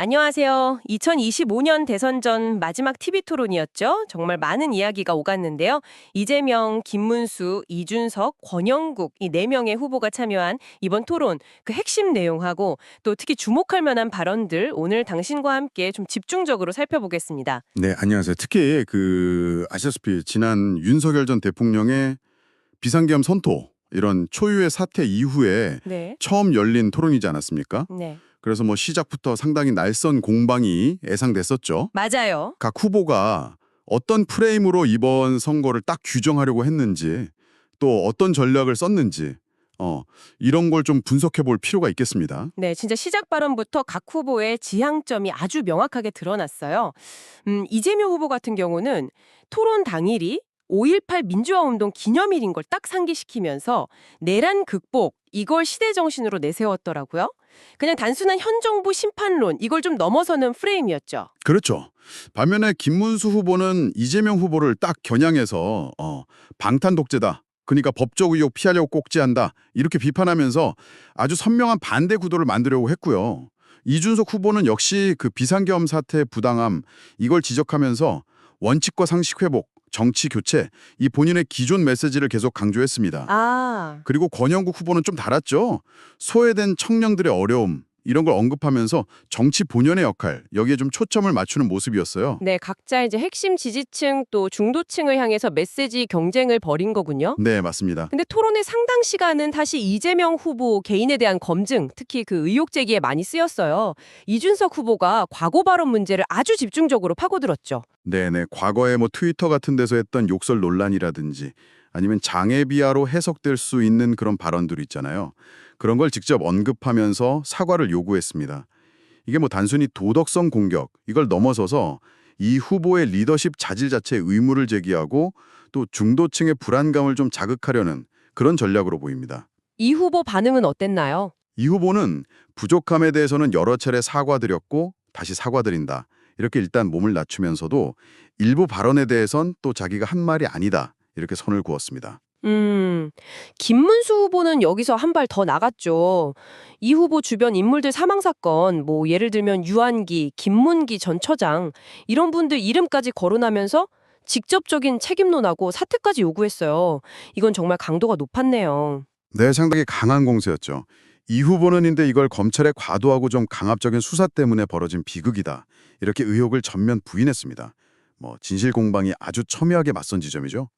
안녕하세요. 2025년 대선 전 마지막 TV 토론이었죠. 정말 많은 이야기가 오갔는데요. 이재명, 김문수, 이준석, 권영국 이 4명의 후보가 참여한 이번 토론 그 핵심 내용하고 또 특히 주목할 만한 발언들 오늘 당신과 함께 좀 집중적으로 살펴보겠습니다. 네, 안녕하세요. 특히 아시다시피 지난 윤석열 전 대통령의 비상계엄 선포 이런 초유의 사태 이후에 네. 처음 열린 토론이지 않았습니까? 네. 그래서 시작부터 상당히 날선 공방이 예상됐었죠. 맞아요. 각 후보가 어떤 프레임으로 이번 선거를 딱 규정하려고 했는지 또 어떤 전략을 썼는지 이런 걸 좀 분석해 볼 필요가 있겠습니다. 네, 진짜 시작 발언부터 각 후보의 지향점이 아주 명확하게 드러났어요. 이재명 후보 같은 경우는 토론 당일이 5.18 민주화운동 기념일인 걸 딱 상기시키면서 내란 극복, 이걸 시대 정신으로 내세웠더라고요. 그냥 단순한 현 정부 심판론, 이걸 좀 넘어서는 프레임이었죠. 그렇죠. 반면에 김문수 후보는 이재명 후보를 딱 겨냥해서 방탄 독재다. 그러니까 법적 의혹 피하려고 꼭지한다. 이렇게 비판하면서 아주 선명한 반대 구도를 만들려고 했고요. 이준석 후보는 역시 그 비상계엄 사태의 부당함 이걸 지적하면서 원칙과 상식 회복, 정치 교체 이 본인의 기존 메시지를 계속 강조했습니다. 그리고 권영국 후보는 좀 달랐죠. 소외된 청년들의 어려움 이런 걸 언급하면서 정치 본연의 역할 여기에 좀 초점을 맞추는 모습이었어요. 네, 각자 이제 핵심 지지층 또 중도층을 향해서 메시지 경쟁을 벌인 거군요. 네, 맞습니다. 근데 토론의 상당 시간은 다시 이재명 후보 개인에 대한 검증, 특히 그 의혹 제기에 많이 쓰였어요. 이준석 후보가 과거 발언 문제를 아주 집중적으로 파고들었죠. 네네. 과거에 트위터 같은 데서 했던 욕설 논란이라든지 아니면 장애 비하로 해석될 수 있는 그런 발언들 있잖아요. 그런 걸 직접 언급하면서 사과를 요구했습니다. 이게 단순히 도덕성 공격, 이걸 넘어서서 이 후보의 리더십 자질 자체에 의무를 제기하고 또 중도층의 불안감을 좀 자극하려는 그런 전략으로 보입니다. 이 후보 반응은 어땠나요? 이 후보는 부족함에 대해서는 여러 차례 사과드렸고 다시 사과드린다. 이렇게 일단 몸을 낮추면서도 일부 발언에 대해선 또 자기가 한 말이 아니다. 이렇게 선을 그었습니다. 김문수 후보는 여기서 한 발 더 나갔죠. 이 후보 주변 인물들 사망 사건, 예를 들면 유한기, 김문기 전 처장 이런 분들 이름까지 거론하면서 직접적인 책임론하고 사퇴까지 요구했어요. 이건 정말 강도가 높았네요. 네, 상당히 강한 공세였죠. 이 후보는 근데 이걸 검찰의 과도하고 좀 강압적인 수사 때문에 벌어진 비극이다. 이렇게 의혹을 전면 부인했습니다. 진실 공방이 아주 첨예하게 맞선 지점이죠.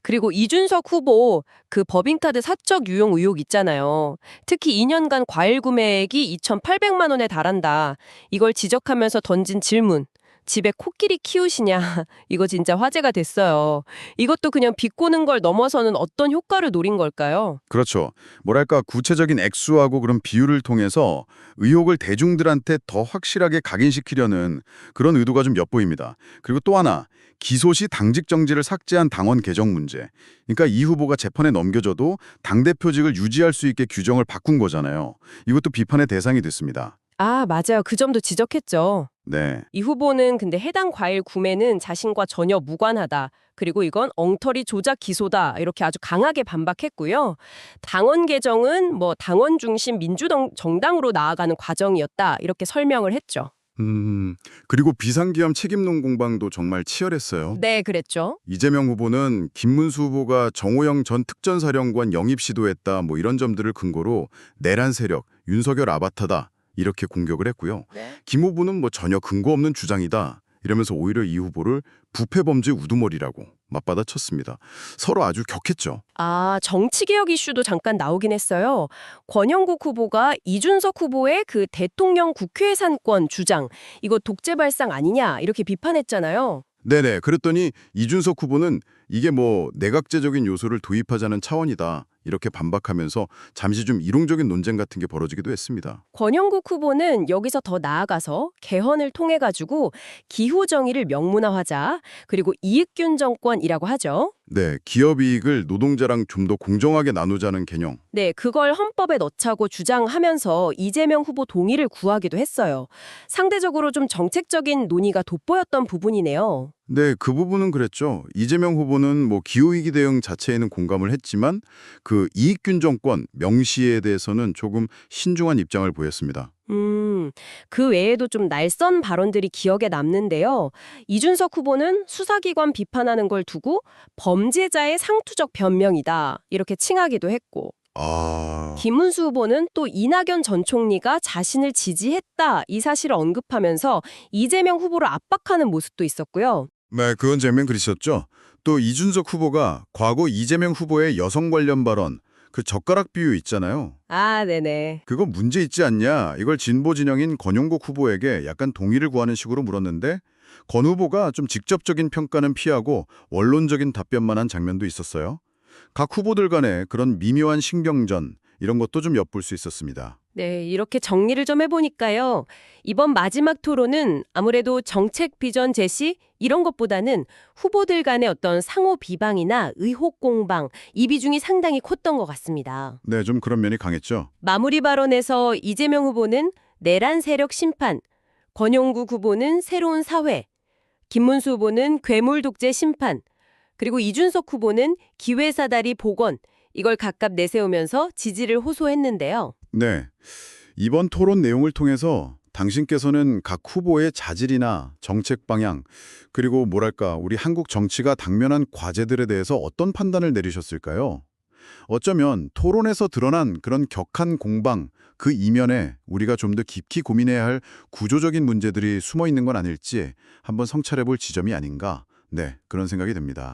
그리고 이준석 후보 그 법인카드 사적 유용 의혹 있잖아요. 특히 2년간 과일 구매액이 2,800만 원에 달한다. 이걸 지적하면서 던진 질문. 집에 코끼리 키우시냐? 이거 진짜 화제가 됐어요. 이것도 그냥 비꼬는 걸 넘어서는 어떤 효과를 노린 걸까요? 그렇죠. 뭐랄까 구체적인 액수하고 그런 비율을 통해서 의혹을 대중들한테 더 확실하게 각인시키려는 그런 의도가 좀 엿보입니다. 그리고 또 하나 기소 시 당직 정지를 삭제한 당원 개정 문제. 그러니까 이 후보가 재판에 넘겨져도 당대표직을 유지할 수 있게 규정을 바꾼 거잖아요. 이것도 비판의 대상이 됐습니다. 맞아요. 그 점도 지적했죠. 네. 이 후보는 근데 해당 과일 구매는 자신과 전혀 무관하다. 그리고 이건 엉터리 조작 기소다. 이렇게 아주 강하게 반박했고요. 당원 개정은 당원 중심 정당으로 나아가는 과정이었다. 이렇게 설명을 했죠. 그리고 비상계엄 책임론 공방도 정말 치열했어요. 네, 그랬죠. 이재명 후보는 김문수 후보가 정호영 전 특전사령관 영입 시도했다 이런 점들을 근거로 내란 세력, 윤석열 아바타다 이렇게 공격을 했고요. 네. 김 후보는 전혀 근거 없는 주장이다 이러면서 오히려 이 후보를 부패범죄 우두머리라고 맞받아쳤습니다. 서로 아주 격했죠. 정치개혁 이슈도 잠깐 나오긴 했어요. 권영국 후보가 이준석 후보의 그 대통령 국회 예산권 주장, 이거 독재 발상 아니냐 이렇게 비판했잖아요. 네네. 그랬더니 이준석 후보는 이게 내각제적인 요소를 도입하자는 차원이다. 이렇게 반박하면서 잠시 좀 이론적인 논쟁 같은 게 벌어지기도 했습니다. 권영국 후보는 여기서 더 나아가서 개헌을 통해 가지고 기후 정의를 명문화하자. 그리고 이익균 정권이라고 하죠. 네, 기업 이익을 노동자랑 좀 더 공정하게 나누자는 개념. 네, 그걸 헌법에 넣자고 주장하면서 이재명 후보 동의를 구하기도 했어요. 상대적으로 좀 정책적인 논의가 돋보였던 부분이네요. 네, 그 부분은 그랬죠. 이재명 후보는 기후위기 대응 자체에는 공감을 했지만 그 이익균 정권 명시에 대해서는 조금 신중한 입장을 보였습니다. 그 외에도 좀 날선 발언들이 기억에 남는데요. 이준석 후보는 수사기관 비판하는 걸 두고 범죄자의 상투적 변명이다. 이렇게 칭하기도 했고. 아, 김문수 후보는 또 이낙연 전 총리가 자신을 지지했다. 이 사실을 언급하면서 이재명 후보를 압박하는 모습도 있었고요. 네, 그건 재명 그리셨죠. 또 이준석 후보가 과거 이재명 후보의 여성 관련 발언, 그 젓가락 비유 있잖아요. 아, 네네. 그거 문제 있지 않냐? 이걸 진보 진영인 권용국 후보에게 약간 동의를 구하는 식으로 물었는데 권 후보가 좀 직접적인 평가는 피하고 원론적인 답변만 한 장면도 있었어요. 각 후보들 간의 그런 미묘한 신경전 이런 것도 좀 엿볼 수 있었습니다. 네, 이렇게 정리를 좀 해보니까요. 이번 마지막 토론은 아무래도 정책 비전 제시 이런 것보다는 후보들 간의 어떤 상호 비방이나 의혹 공방 이 비중이 상당히 컸던 것 같습니다. 네, 좀 그런 면이 강했죠. 마무리 발언에서 이재명 후보는 내란 세력 심판, 권용국 후보는 새로운 사회, 김문수 후보는 괴물 독재 심판, 그리고 이준석 후보는 기회사다리 복원, 이걸 각각 내세우면서 지지를 호소했는데요. 네. 이번 토론 내용을 통해서 당신께서는 각 후보의 자질이나 정책 방향, 그리고 뭐랄까, 우리 한국 정치가 당면한 과제들에 대해서 어떤 판단을 내리셨을까요? 어쩌면 토론에서 드러난 그런 격한 공방, 그 이면에 우리가 좀 더 깊이 고민해야 할 구조적인 문제들이 숨어 있는 건 아닐지 한번 성찰해 볼 지점이 아닌가, 네, 그런 생각이 듭니다.